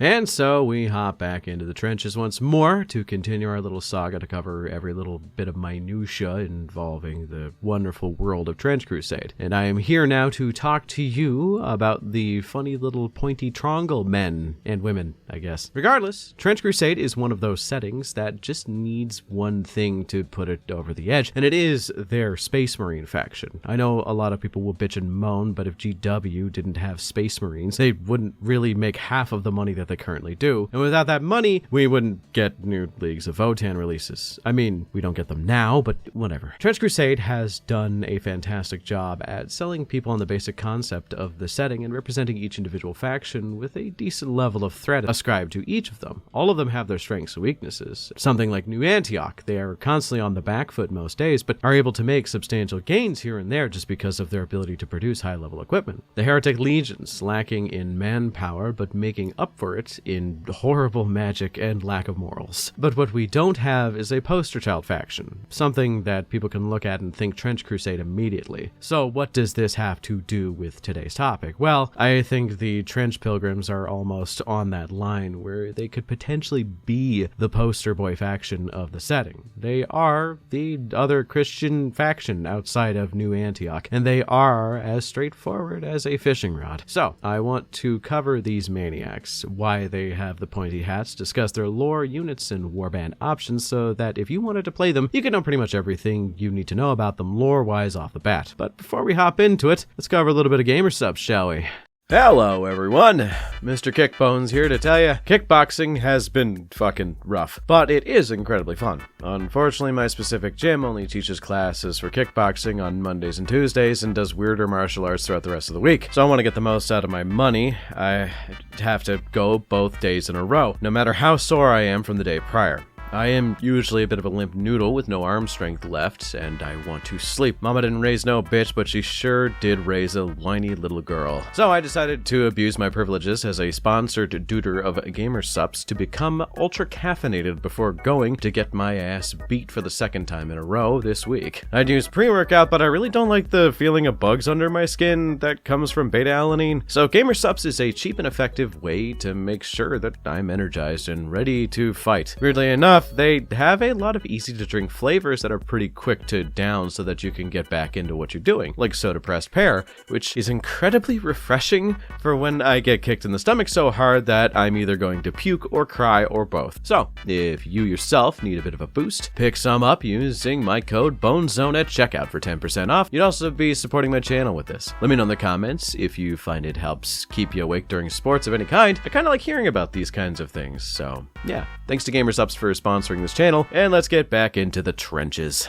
And so we hop back into the trenches once more to continue our little saga to cover every little bit of minutia involving the wonderful world of Trench Crusade. And I am here now to talk to you about the funny little pointy trongle men and women, I guess. Regardless, Trench Crusade is one of those settings that just needs one thing to put it over the edge, and it is their Space Marine faction. I know a lot of people will bitch and moan, but if GW didn't have Space Marines, they wouldn't really make half of the money that they currently do. And without that money, we wouldn't get new Leagues of Votann releases. I mean, we don't get them now, but whatever. Trench Crusade has done a fantastic job at selling people on the basic concept of the setting and representing each individual faction with a decent level of threat ascribed to each of them. All of them have their strengths and weaknesses. Something like New Antioch, they are constantly on the back foot most days, but are able to make substantial gains here and there just because of their ability to produce high-level equipment. The Heretic Legions, lacking in manpower, but making up for it in horrible magic and lack of morals. But what we don't have is a poster child faction, something that people can look at and think Trench Crusade immediately. So what does this have to do with today's topic? Well, I think the Trench Pilgrims are almost on that line where they could potentially be the poster boy faction of the setting. They are the other Christian faction outside of New Antioch, and they are as straightforward as a fishing rod. So I want to cover these maniacs, why they have the pointy hats, discuss their lore, units, and warband options so that if you wanted to play them, you can know pretty much everything you need to know about them lore-wise off the bat. But before we hop into it, let's cover a little bit of gamer subs, shall we? Hello everyone, Mr. Kickbones here to tell you, kickboxing has been fucking rough, but it is incredibly fun. Unfortunately, my specific gym only teaches classes for kickboxing on Mondays and Tuesdays and does weirder martial arts throughout the rest of the week. So I want to get the most out of my money. I have to go both days in a row, no matter how sore I am from the day prior. I am usually a bit of a limp noodle with no arm strength left, and I want to sleep. Mama didn't raise no bitch, but she sure did raise a whiny little girl. So I decided to abuse my privileges as a sponsored duder of gamer subs to become ultra caffeinated before going to get my ass beat for the second time in a row this week. I'd use pre-workout, but I really don't like the feeling of bugs under my skin that comes from beta-alanine. So gamer subs is a cheap and effective way to make sure that I'm energized and ready to fight. Weirdly enough, they have a lot of easy to drink flavors that are pretty quick to down so that you can get back into what you're doing, like Soda Pressed Pear, which is incredibly refreshing for when I get kicked in the stomach so hard that I'm either going to puke or cry or both. So if you yourself need a bit of a boost, pick some up using my code BONEZONE at checkout for 10% off. You'd also be supporting my channel with this. Let me know in the comments if you find it helps keep you awake during sports of any kind. I kind of like hearing about these kinds of things, so yeah. Thanks to GamerSubs for sponsoring this channel, and let's get back into the trenches.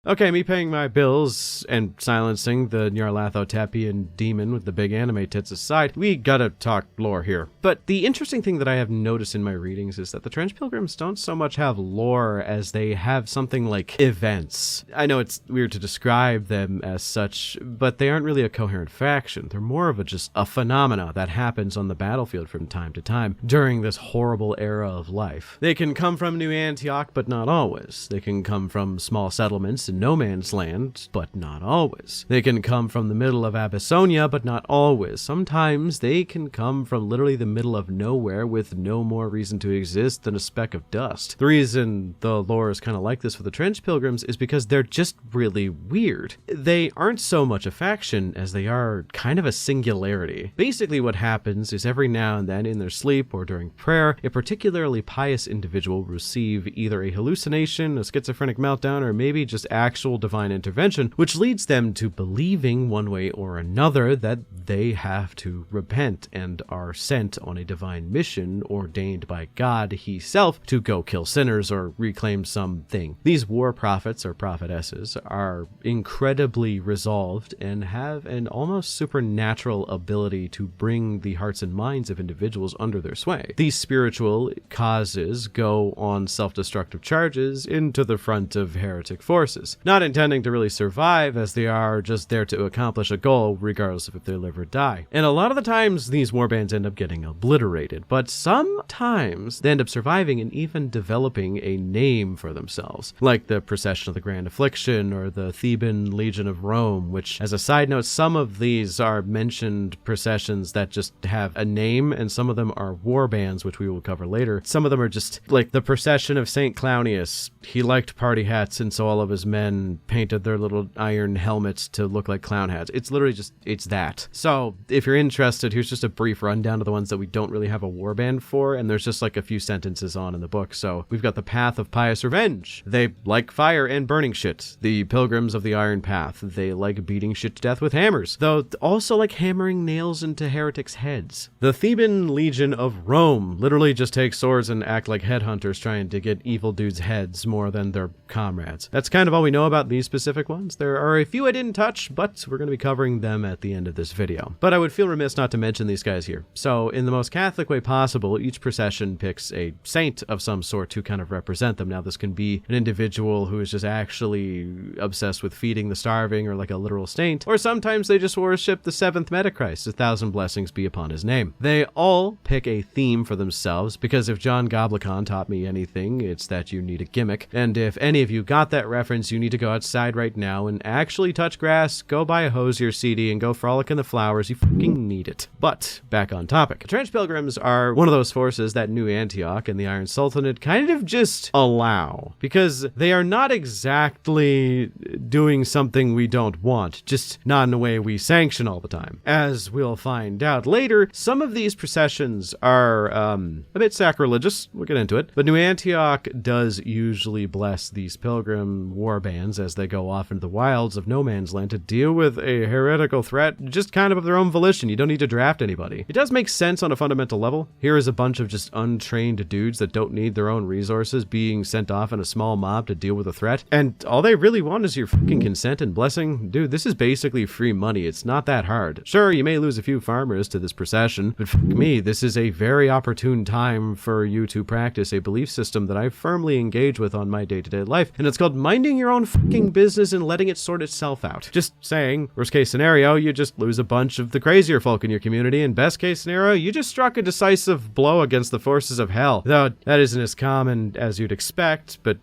Okay, me paying my bills and silencing the Nyarlathotep demon with the big anime tits aside, we gotta talk lore here. But the interesting thing that I have noticed in my readings is that the Trench Pilgrims don't so much have lore as they have something like events. I know it's weird to describe them as such, but they aren't really a coherent faction. They're more of just a phenomena that happens on the battlefield from time to time during this horrible era of life. They can come from New Antioch, but not always. They can come from small settlements in no man's land, but not always. They can come from the middle of Abyssonia, but not always. Sometimes they can come from literally the middle of nowhere with no more reason to exist than a speck of dust. The reason the lore is kind of like this for the Trench Pilgrims is because they're just really weird. They aren't so much a faction as they are kind of a singularity. Basically what happens is every now and then in their sleep or during prayer, a particularly pious individual will receive either a hallucination, a schizophrenic meltdown, or maybe just actual divine intervention, which leads them to believing one way or another that they have to repent and are sent on a divine mission ordained by God himself to go kill sinners or reclaim something. These war prophets or prophetesses are incredibly resolved and have an almost supernatural ability to bring the hearts and minds of individuals under their sway. These spiritual causes go on self-destructive charges into the front of heretic forces. pilgrims, not intending to really survive, as they are just there to accomplish a goal regardless of if they live or die. And a lot of the times these warbands end up getting obliterated, but sometimes they end up surviving and even developing a name for themselves, like the Procession of the Grand Affliction or the Theban Legion of Rome, which, as a side note, some of these are mentioned processions that just have a name, and some of them are warbands, which we will cover later. Some of them are just like the Procession of St. Clownius. He liked party hats, and so all of his men painted their little iron helmets to look like clown hats. It's literally just, it's that. So if you're interested, here's just a brief rundown of the ones that we don't really have a warband for, and there's just like a few sentences on in the book. So we've got the Path of Pious Revenge. They like fire and burning shit. The Pilgrims of the Iron Path. They like beating shit to death with hammers, though also like hammering nails into heretics' heads. The Theban Legion of Rome literally just take swords and act like headhunters trying to get evil dudes' heads more than their comrades. That's kind of all we know about these specific ones. There are a few I didn't touch, but we're going to be covering them at the end of this video. But I would feel remiss not to mention these guys here. So in the most Catholic way possible, each procession picks a saint of some sort to kind of represent them. Now this can be an individual who is just actually obsessed with feeding the starving, or like a literal saint, or sometimes they just worship the seventh Metachrist, 1,000 blessings be upon his name. They all pick a theme for themselves, because if John Goblikon taught me anything, it's that you need a gimmick. And if any of you got that reference, you need to go outside right now and actually touch grass, go buy a Hosier CD, and go frolic in the flowers. You fucking need it. But back on topic. The Trench Pilgrims are one of those forces that New Antioch and the Iron Sultanate kind of just allow, because they are not exactly doing something we don't want, just not in a way we sanction all the time. As we'll find out later, some of these processions are a bit sacrilegious. We'll get into it. But New Antioch does usually bless these pilgrim warbands as they go off into the wilds of no man's land to deal with a heretical threat, just kind of their own volition. You don't need to draft anybody. It does make sense on a fundamental level. Here is a bunch of just untrained dudes that don't need their own resources being sent off in a small mob to deal with a threat, and all they really want is your fucking consent and blessing. Dude, this is basically free money. It's not that hard. Sure, you may lose a few farmers to this procession, but fuck me, this is a very opportune time for you to practice a belief system that I firmly engage with on my day-to-day life, and it's called minding your own fucking business and letting it sort itself out. Just saying, worst case scenario, you just lose a bunch of the crazier folk in your community, and best case scenario, you just struck a decisive blow against the forces of hell. Though that isn't as common as you'd expect, but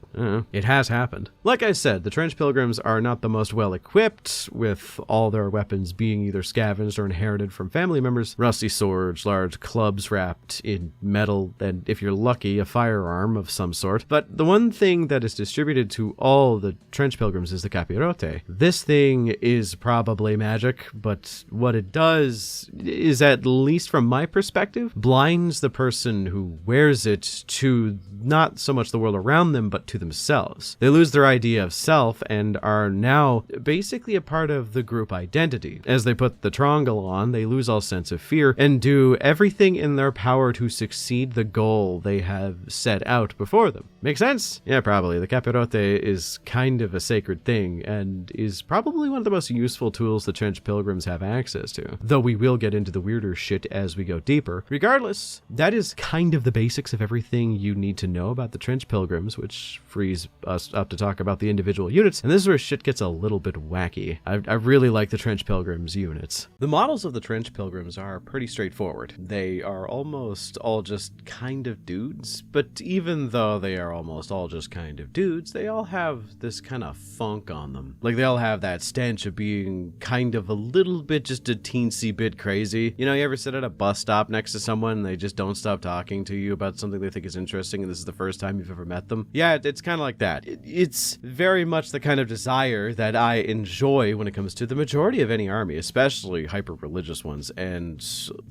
it has happened. Like I said, the Trench Pilgrims are not the most well-equipped, with all their weapons being either scavenged or inherited from family members. Rusty swords, large clubs wrapped in metal, and if you're lucky, a firearm of some sort. But the one thing that is distributed to all the Trench Pilgrims is the capirote. This thing is probably magic, but what it does is, at least from my perspective, blinds the person who wears it to not so much the world around them, but to themselves. They lose their idea of self and are now basically a part of the group identity. As they put the Trongle on, they lose all sense of fear and do everything in their power to succeed the goal they have set out before them. Make sense? Yeah, probably. The capirote is kind of a sacred thing and is probably one of the most useful tools the Trench Pilgrims have access to, though we will get into the weirder shit as we go deeper. Regardless, that is kind of the basics of everything you need to know about the Trench Pilgrims, which frees us up to talk about the individual units, and this is where shit gets a little bit wacky. I really like the Trench Pilgrims units. The models of the Trench Pilgrims are pretty straightforward. They are almost all just kind of dudes, but even though they are almost all just kind of dudes, they all have this kind of funk on them. Like, they all have that stench of being kind of a little bit, just a teensy bit crazy. You know, you ever sit at a bus stop next to someone and they just don't stop talking to you about something they think is interesting, and this is the first time you've ever met them? Yeah, it's kind of like that. It's very much the kind of desire that I enjoy when it comes to the majority of any army, especially hyper-religious ones, and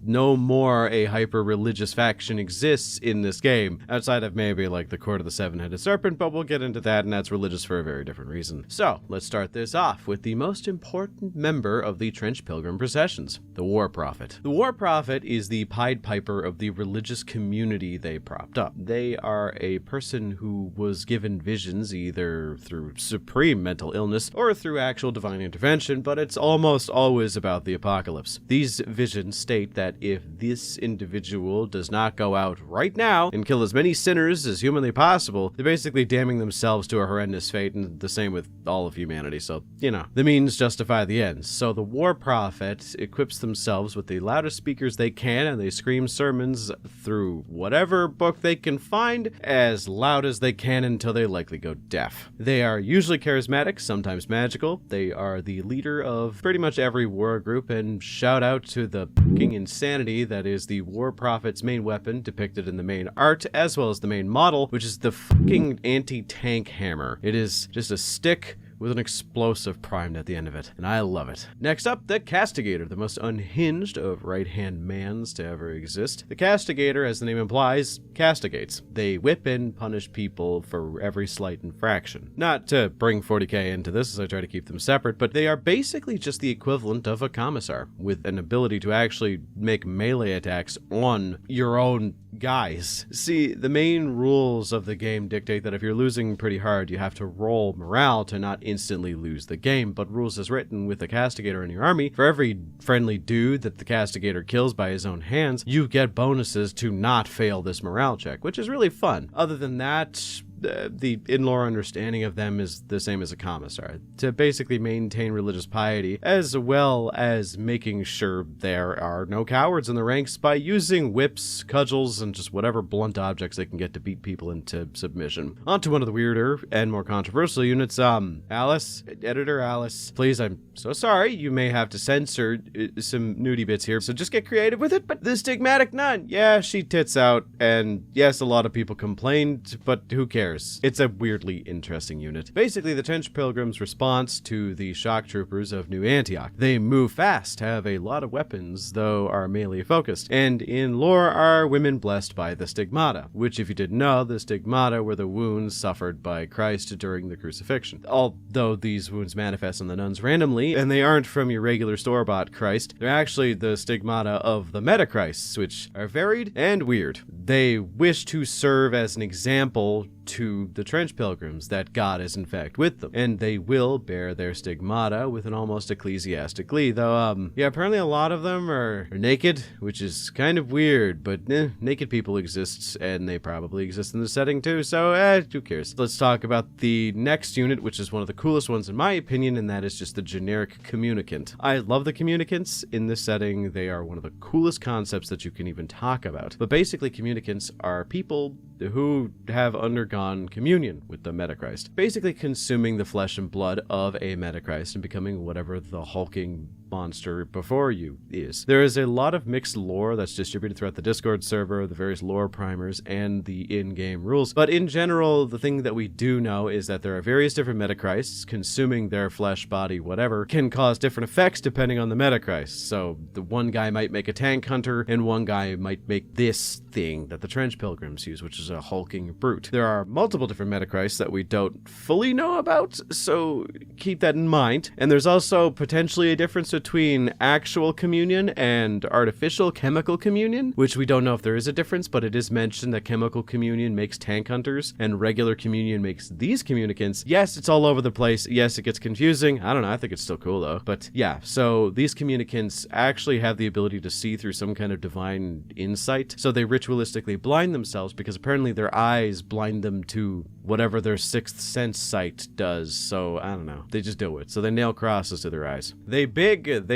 no more a hyper-religious faction exists in this game, outside of maybe like the Court of the Seven-Headed Serpent, but we'll get into that, and that's religious for a very different reason. So, let's start this off with the most important member of the Trench Pilgrim processions, the War Prophet. The War Prophet is the Pied Piper of the religious community they propped up. They are a person who was given visions either through supreme mental illness or through actual divine intervention, but it's almost always about the apocalypse. These visions state that if this individual does not go out right now and kill as many sinners as humanly possible, they're basically damning themselves to a horrendous fate and and the same with all of humanity, so, you know, the means justify the ends. So the war prophet equips themselves with the loudest speakers they can, and they scream sermons through whatever book they can find as loud as they can until they likely go deaf. They are usually charismatic, sometimes magical. They are the leader of pretty much every war group, and shout out to the fucking insanity that is the war prophet's main weapon depicted in the main art as well as the main model, which is the fucking anti-tank hammer. It is just a stick with an explosive primed at the end of it, and I love it. Next up, the Castigator, the most unhinged of right-hand mans to ever exist. The Castigator, as the name implies, castigates. They whip and punish people for every slight infraction. Not to bring 40k into this as I try to keep them separate, but they are basically just the equivalent of a commissar, with an ability to actually make melee attacks on your own guys. See, the main rules of the game dictate that if you're losing pretty hard, you have to roll morale to not instantly lose the game, but rules as written with the Castigator in your army, for every friendly dude that the Castigator kills by his own hands, you get bonuses to not fail this morale check, which is really fun. Other than that, the in-lore understanding of them is the same as a commissar, to basically maintain religious piety, as well as making sure there are no cowards in the ranks by using whips, cudgels, and just whatever blunt objects they can get to beat people into submission. On to one of the weirder and more controversial units, Alice, Editor Alice, please, I'm so sorry, you may have to censor some nudie bits here, so just get creative with it, but the Stigmatic Nun, yeah, she tits out, and yes, a lot of people complained, but who cares? It's a weirdly interesting unit. Basically, the Trench Pilgrims' response to the shock troopers of New Antioch. They move fast, have a lot of weapons, though are melee focused, and in lore are women blessed by the stigmata, which if you didn't know, the stigmata were the wounds suffered by Christ during the crucifixion. Although these wounds manifest on the nuns randomly, and they aren't from your regular store-bought Christ, they're actually the stigmata of the meta-Christs, which are varied and weird. They wish to serve as an example to the Trench Pilgrims that God is in fact with them, and they will bear their stigmata with an almost ecclesiastic glee, though yeah, apparently a lot of them are naked, which is kind of weird, but naked people exist, and they probably exist in the setting too, so who cares. Let's talk about the next unit, which is one of the coolest ones in my opinion, and that is just the generic Communicant. I love the Communicants. In this setting, they are one of the coolest concepts that you can even talk about, but basically Communicants are people who have undergone communion with the Metachrist, basically consuming the flesh and blood of a Metachrist and becoming whatever the hulking monster before you is. There is a lot of mixed lore that's distributed throughout the Discord server, the various lore primers, and the in-game rules, but in general, the thing that we do know is that there are various different Metachrists. Consuming their flesh, body, whatever, can cause different effects depending on the Metachrist. So the one guy might make a tank hunter, and one guy might make this thing that the Trench Pilgrims use, which is a hulking brute. There are multiple different Metachrists that we don't fully know about, so keep that in mind. And there's also potentially a difference between actual communion and artificial chemical communion, which we don't know if there is a difference, but it is mentioned that chemical communion makes tank hunters and regular communion makes these communicants. Yes, it's all over the place. Yes, it gets confusing. I don't know. I think it's still cool though. But yeah, so these communicants actually have the ability to see through some kind of divine insight. So they ritualistically blind themselves because apparently their eyes blind them to whatever their sixth sense sight does. So I don't know. They just do it. So they nail crosses to their eyes. They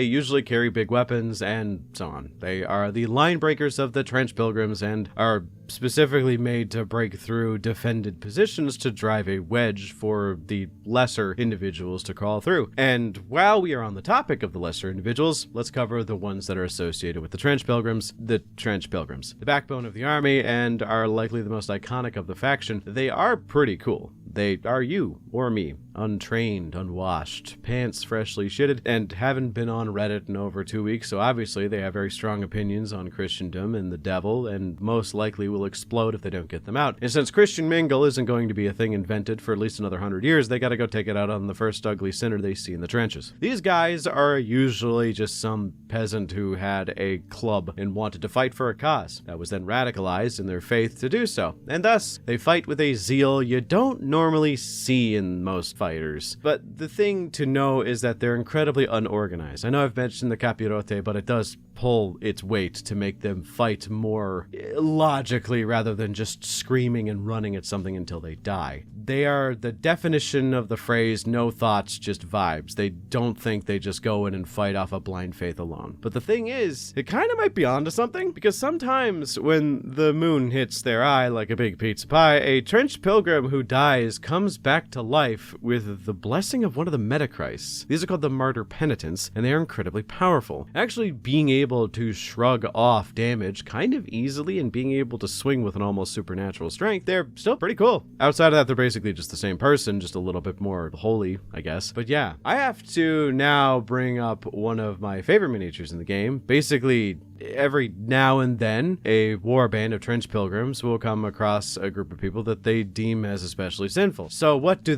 usually carry big weapons and so on. They are the line breakers of the Trench Pilgrims and are specifically made to break through defended positions to drive a wedge for the lesser individuals to crawl through. And while we are on the topic of the lesser individuals, let's cover the ones that are associated with the Trench Pilgrims. The Trench Pilgrims, the backbone of the army and are likely the most iconic of the faction. They are pretty cool. They are you or me, untrained, unwashed, pants freshly shitted, and haven't been on Reddit in over 2 weeks, so obviously they have very strong opinions on Christendom and the devil, and most likely will explode if they don't get them out. And since Christian mingle isn't going to be a thing invented for at least another 100 years, they gotta go take it out on the first ugly sinner they see in the trenches. These guys are usually just some peasant who had a club and wanted to fight for a cause that was then radicalized in their faith to do so, and thus they fight with a zeal you don't normally see in most fighters. But the thing to know is that they're incredibly unorganized. I know I've mentioned the Capirote, but it does pull its weight to make them fight more logically rather than just screaming and running at something until they die. they are the definition of the phrase no thoughts, just vibes. They don't think, they just go in and fight off a blind faith alone. But the thing is, it kind of might be onto something, because sometimes when the moon hits their eye like a big pizza pie, a trenched pilgrim who dies comes back to life with the blessing of one of the Metacrists. These are called the Martyr Penitence, and they are incredibly powerful. Actually being able to shrug off damage kind of easily and being able to swing with an almost supernatural strength, they're still pretty cool. Outside of that, they're basically just the same person, just a little bit more holy, I guess. But yeah, I have to now bring up one of my favorite miniatures in the game. Basically, every now and then, a warband of trenched pilgrims will come across a group of people that they deem as especially sinful. So what do?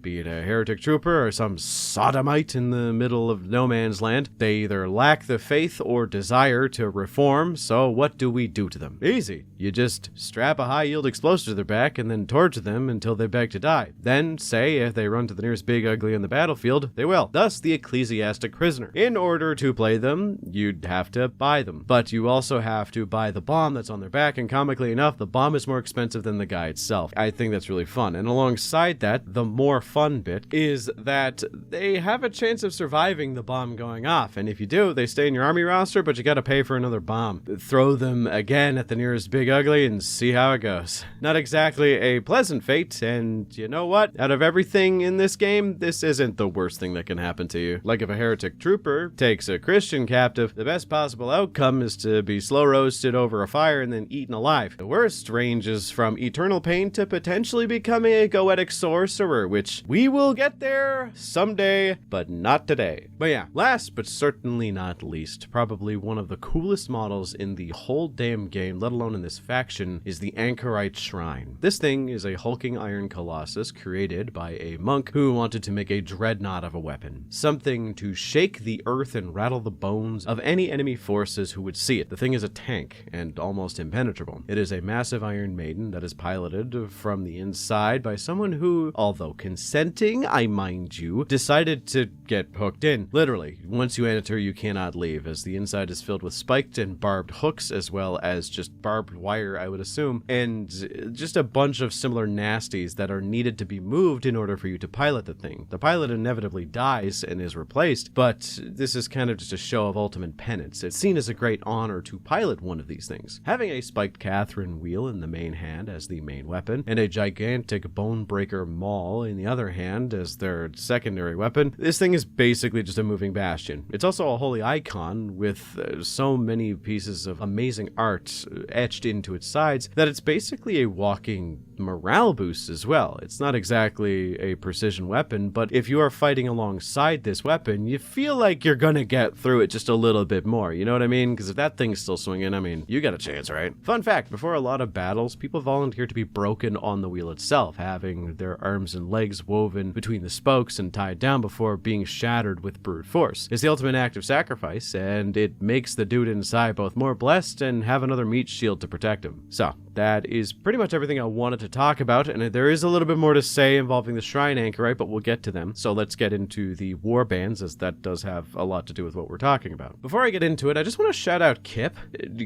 Be it a heretic trooper or some sodomite in the middle of no man's land, they either lack the faith or desire to reform, so what do we do to them? Easy. You just strap a high-yield explosive to their back and then torture them until they beg to die. Then, say, if they run to the nearest big ugly in the battlefield, they will. Thus, the ecclesiastic prisoner. In order to play them, you'd have to buy them. But you also have to buy the bomb that's on their back, and comically enough, the bomb is more expensive than the guy itself. I think that's really fun. And alongside that, the more fun bit is that they have a chance of surviving the bomb going off. And if you do, they stay in your army roster, but you gotta pay for another bomb. Throw them again at the nearest big ugly and see how it goes. Not exactly a pleasant fate, and you know what? Out of everything in this game, this isn't the worst thing that can happen to you. Like if a heretic trooper takes a Christian captive, the best possible outcome is to be slow roasted over a fire and then eaten alive. The worst ranges from eternal pain to potentially becoming a goetic sorcerer, which we will get there someday, but not today. But yeah, last but certainly not least, probably one of the coolest models in the whole damn game, let alone in this faction, is the Anchorite Shrine. This thing is a hulking iron colossus created by a monk who wanted to make a dreadnought of a weapon. Something to shake the earth and rattle the bones of any enemy forces who would see it. The thing is a tank and almost impenetrable. It is a massive Iron Maiden that is piloted from the inside by someone who, although consenting, I mind you, decided to get hooked in. Literally, once you enter, you cannot leave, as the inside is filled with spiked and barbed hooks, as well as just barbed wire, I would assume, and just a bunch of similar nasties that are needed to be moved in order for you to pilot the thing. The pilot inevitably dies and is replaced, but this is kind of just a show of ultimate penance. It's seen as a great honor to pilot one of these things. Having a spiked Catherine wheel in the main hand as the main weapon, and a gigantic bone breaker maul in the other hand as their secondary weapon, this thing is basically just a moving bastion. It's also a holy icon with so many pieces of amazing art etched into its sides that it's basically a walking morale boost as well. It's not exactly a precision weapon, but if you are fighting alongside this weapon, you feel like you're gonna get through it just a little bit more, you know what I mean? Because if that thing's still swinging, I mean, you got a chance, right? Fun fact, before a lot of battles, people volunteer to be broken on the wheel itself, having their arms and legs woven between the spokes and tied down before being shattered with brute force. It's the ultimate act of sacrifice, and it makes the dude inside both more blessed and have another meat shield to protect him. So, that is pretty much everything I wanted to talk about, and there is a little bit more to say involving the Shrine Anchorite, but we'll get to them. So let's get into the Warbands, as that does have a lot to do with what we're talking about. Before I get into it, I just want to shout out Kip.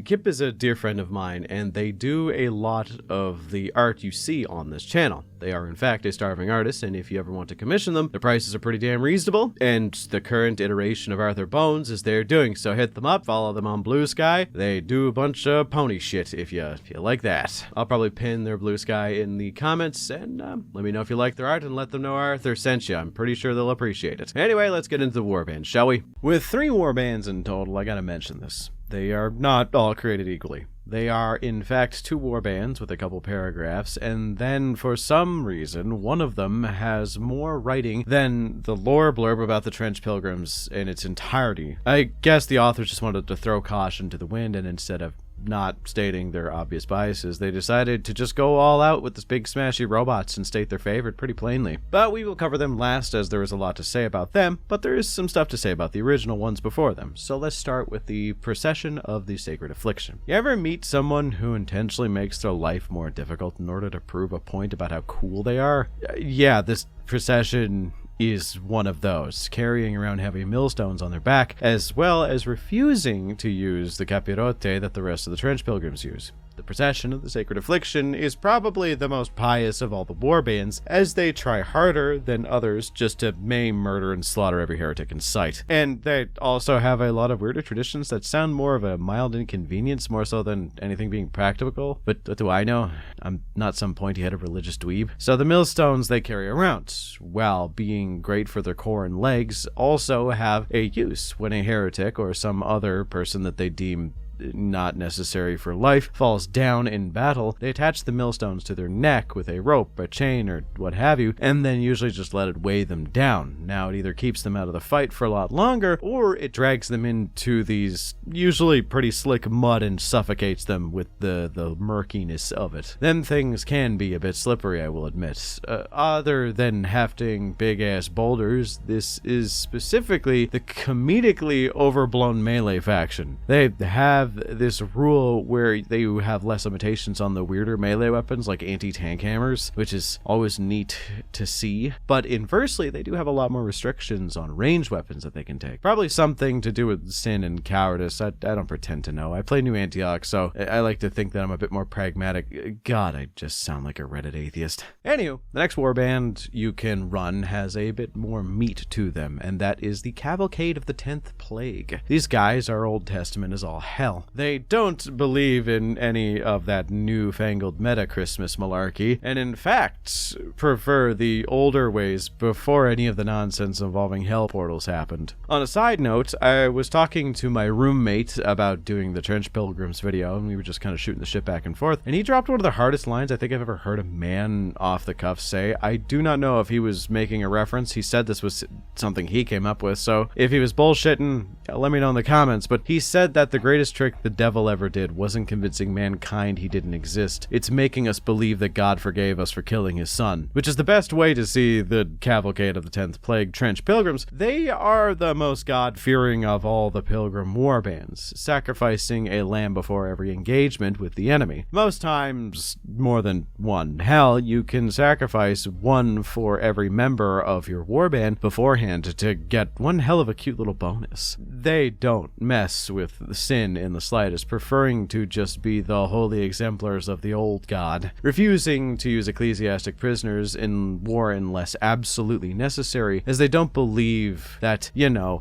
Kip is a dear friend of mine, and they do a lot of the art you see on this channel. They are, in fact, a starving artist, and if you ever want to commission them, the prices are pretty damn reasonable, and the current iteration of Arthur Bones is there doing, so hit them up, follow them on Blue Sky. They do a bunch of pony shit if you like that. I'll probably pin their Blue Sky in the comments, and let me know if you like their art, and let them know Arthur sent you. I'm pretty sure they'll appreciate it. Anyway, let's get into the Warbands, shall we? With 3 Warbands in total, I gotta mention this. They are not all created equally. They are, in fact, 2 warbands with a couple paragraphs, and then, for some reason, one of them has more writing than the lore blurb about the Trenched Pilgrims in its entirety. I guess the authors just wanted to throw caution to the wind, and instead of not stating their obvious biases, they decided to just go all out with this big smashy robots and state their favorite pretty plainly. But we will cover them last, as there is a lot to say about them, but there is some stuff to say about the original ones before them. So let's start with the Procession of the Sacred Affliction. You ever meet someone who intentionally makes their life more difficult in order to prove a point about how cool they are? Yeah, this procession is one of those, carrying around heavy millstones on their back, as well as refusing to use the capirote that the rest of the Trenched Pilgrims use. The procession of the Sacred Affliction is probably the most pious of all the warbands, as they try harder than others just to maim, murder, and slaughter every heretic in sight. And they also have a lot of weirder traditions that sound more of a mild inconvenience more so than anything being practical. But what do I know? I'm not some pointy-headed religious dweeb. So the millstones they carry around, while being great for their core and legs, also have a use when a heretic or some other person that they deem not necessary for life falls down in battle. They attach the millstones to their neck with a rope, a chain, or what have you, and then usually just let it weigh them down. Now it either keeps them out of the fight for a lot longer, or it drags them into these usually pretty slick mud and suffocates them with the murkiness of it. Them things can be a bit slippery, I will admit. Other than hefting big-ass boulders, this is specifically the comedically overblown melee faction. They have this rule where they have less limitations on the weirder melee weapons like anti-tank hammers, which is always neat to see. But inversely, they do have a lot more restrictions on ranged weapons that they can take. Probably something to do with sin and cowardice. I don't pretend to know. I play New Antioch, so I like to think that I'm a bit more pragmatic. God, I just sound like a Reddit atheist. Anywho, the next warband you can run has a bit more meat to them, and that is the Cavalcade of the 10th Plague. These guys are Old Testament as all hell. They don't believe in any of that newfangled meta-Christmas malarkey, and in fact, prefer the older ways before any of the nonsense involving hell portals happened. On a side note, I was talking to my roommate about doing the Trench Pilgrims video, and we were just kind of shooting the shit back and forth, and he dropped one of the hardest lines I think I've ever heard a man off the cuff say. I do not know if he was making a reference. He said this was something he came up with, so if he was bullshitting, let me know in the comments, but he said that the greatest trick the devil ever did wasn't convincing mankind he didn't exist. It's making us believe that God forgave us for killing his son, which is the best way to see the Cavalcade of the 10th Plague Trench Pilgrims. They are the most God-fearing of all the pilgrim warbands, sacrificing a lamb before every engagement with the enemy. Most times, more than one. Hell, you can sacrifice one for every member of your warband beforehand to get one hell of a cute little bonus. They don't mess with the sin in the slightest, preferring to just be the holy exemplars of the old god, refusing to use ecclesiastic prisoners in war unless absolutely necessary, as they don't believe that,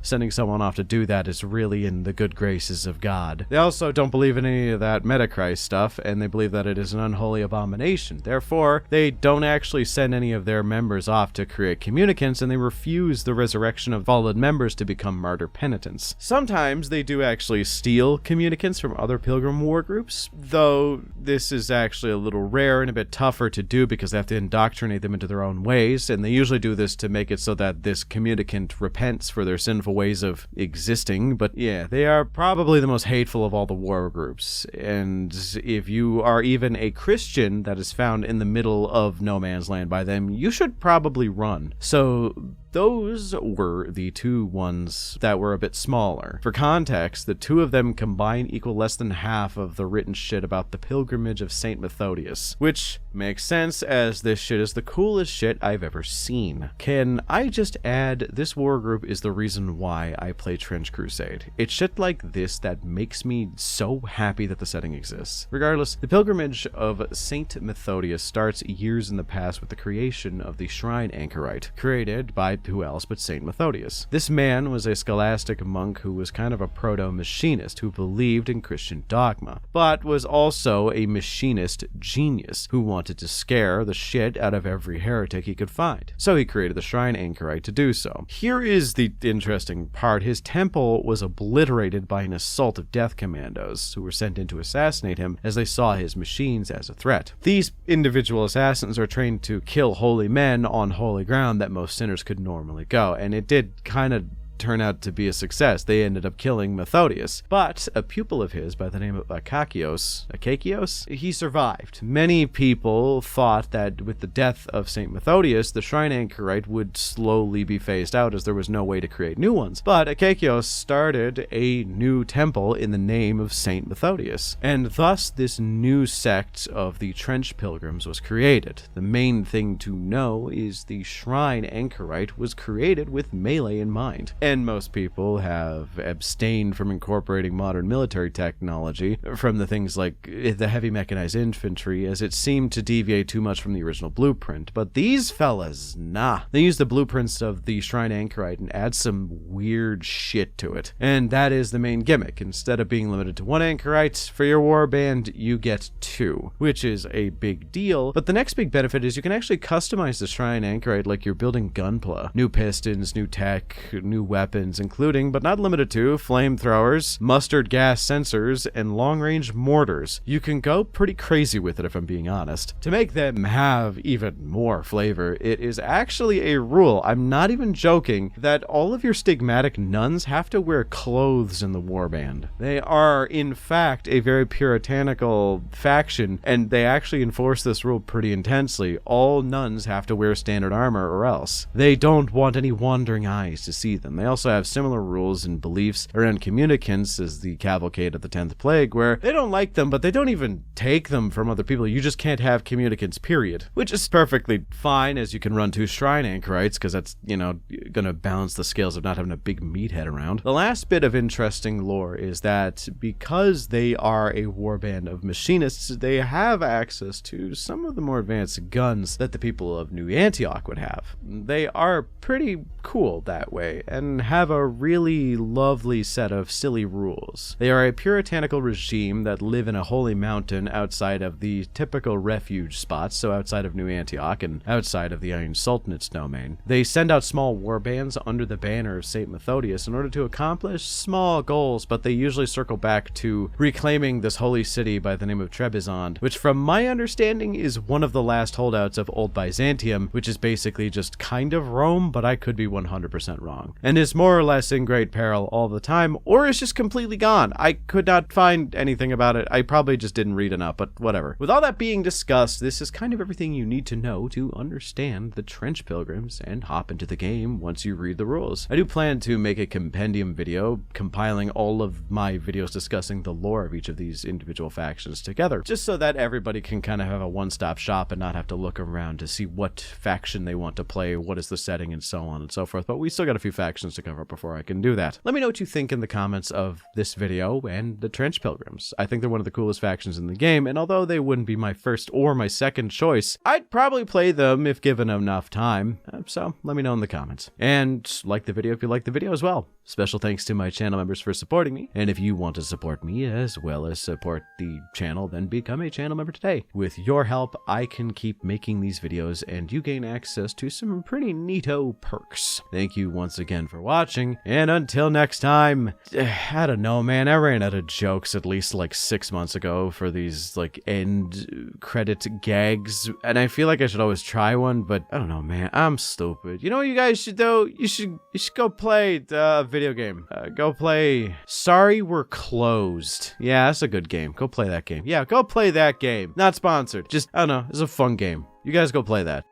sending someone off to do that is really in the good graces of God. They also don't believe in any of that Metachrist stuff, and they believe that it is an unholy abomination. Therefore, they don't actually send any of their members off to create communicants, and they refuse the resurrection of fallen members to become Martyr Penitence. Sometimes they do actually steal communicants from other pilgrim war groups, though this is actually a little rare and a bit tougher to do because they have to indoctrinate them into their own ways, and they usually do this to make it so that this communicant repents for their sinful ways of existing. But yeah, they are probably the most hateful of all the war groups, and if you are even a Christian that is found in the middle of no man's land by them, you should probably run. So those were the two ones that were a bit smaller. For context, the two of them combined equal less than half of the written shit about the pilgrimage of St. Methodius, which makes sense as this shit is the coolest shit I've ever seen. Can I just add, this war group is the reason why I play Trench Crusade. It's shit like this that makes me so happy that the setting exists. Regardless, the pilgrimage of St. Methodius starts years in the past with the creation of the Shrine Anchorite, created by who else but St. Methodius. This man was a scholastic monk who was kind of a proto-machinist who believed in Christian dogma, but was also a machinist genius who wanted to scare the shit out of every heretic he could find. So he created the Shrine Anchorite to do so. Here is the interesting part. His temple was obliterated by an assault of death commandos who were sent in to assassinate him as they saw his machines as a threat. These individual assassins are trained to kill holy men on holy ground that most sinners could normally go, and it did kind of turn out to be a success. They ended up killing Methodius, but a pupil of his by the name of Akakios, he survived. Many people thought that with the death of St. Methodius, the Shrine Anchorite would slowly be phased out as there was no way to create new ones. But Akakios started a new temple in the name of St. Methodius, and thus this new sect of the Trench Pilgrims was created. The main thing to know is the Shrine Anchorite was created with melee in mind. and most people have abstained from incorporating modern military technology from the things like the heavy mechanized infantry, as it seemed to deviate too much from the original blueprint. But these fellas, nah. They use the blueprints of the Shrine Anchorite and add some weird shit to it. And that is the main gimmick. Instead of being limited to one Anchorite, for your warband, you get 2, which is a big deal. But the next big benefit is you can actually customize the Shrine Anchorite like you're building Gunpla. New pistons, new tech, new weapons, including, but not limited to, flamethrowers, mustard gas sensors, and long-range mortars. You can go pretty crazy with it, if I'm being honest. To make them have even more flavor, it is actually a rule, I'm not even joking, that all of your stigmatic nuns have to wear clothes in the warband. They are, in fact, a very puritanical faction, and they actually enforce this rule pretty intensely. All nuns have to wear standard armor or else. They don't want any wandering eyes to see them. They also have similar rules and beliefs around communicants as the Cavalcade of the 10th Plague, where they don't like them, but they don't even take them from other people. You just can't have communicants, period. Which is perfectly fine, as you can run 2 Shrine Anchorites, because that's, you know, gonna balance the scales of not having a big meathead around. The last bit of interesting lore is that because they are a warband of machinists, they have access to some of the more advanced guns that the people of New Antioch would have. They are pretty cool that way, and have a really lovely set of silly rules. They are a puritanical regime that live in a holy mountain outside of the typical refuge spots, so outside of New Antioch and outside of the Iron Sultanate's domain. They send out small warbands under the banner of St. Methodius in order to accomplish small goals, but they usually circle back to reclaiming this holy city by the name of Trebizond, which from my understanding is one of the last holdouts of Old Byzantium, which is basically just kind of Rome, but I could be 100% wrong, and is more or less in great peril all the time, or is just completely gone. I could not find anything about it. I probably just didn't read enough, but whatever. With all that being discussed, this is kind of everything you need to know to understand the Trench Pilgrims and hop into the game once you read the rules. I do plan to make a compendium video compiling all of my videos discussing the lore of each of these individual factions together, just so that everybody can kind of have a one-stop shop and not have to look around to see what faction they want to play, what is the setting, and so on and so forth. But we still got a few factions to cover before I can do that. Let me know what you think in the comments of this video and the Trench Pilgrims. I think they're one of the coolest factions in the game, and although they wouldn't be my first or my second choice, I'd probably play them if given enough time. So let me know in the comments. And like the video if you like the video as well. Special thanks to my channel members for supporting me, and if you want to support me as well as support the channel, then become a channel member today. With your help, I can keep making these videos, and you gain access to some pretty neato perks. Thank you once again for watching, and until next time, I don't know, man, I ran out of jokes at least like 6 months ago for these like end credit gags, and I feel like I should always try one, but I don't know, man, I'm stupid. You know what you guys should do? You should go play the video game. Go play Sorry We're Closed. Yeah, that's a good game. Go play that game. Yeah, go play that game. Not sponsored. Just, I don't know, it's a fun game. You guys go play that.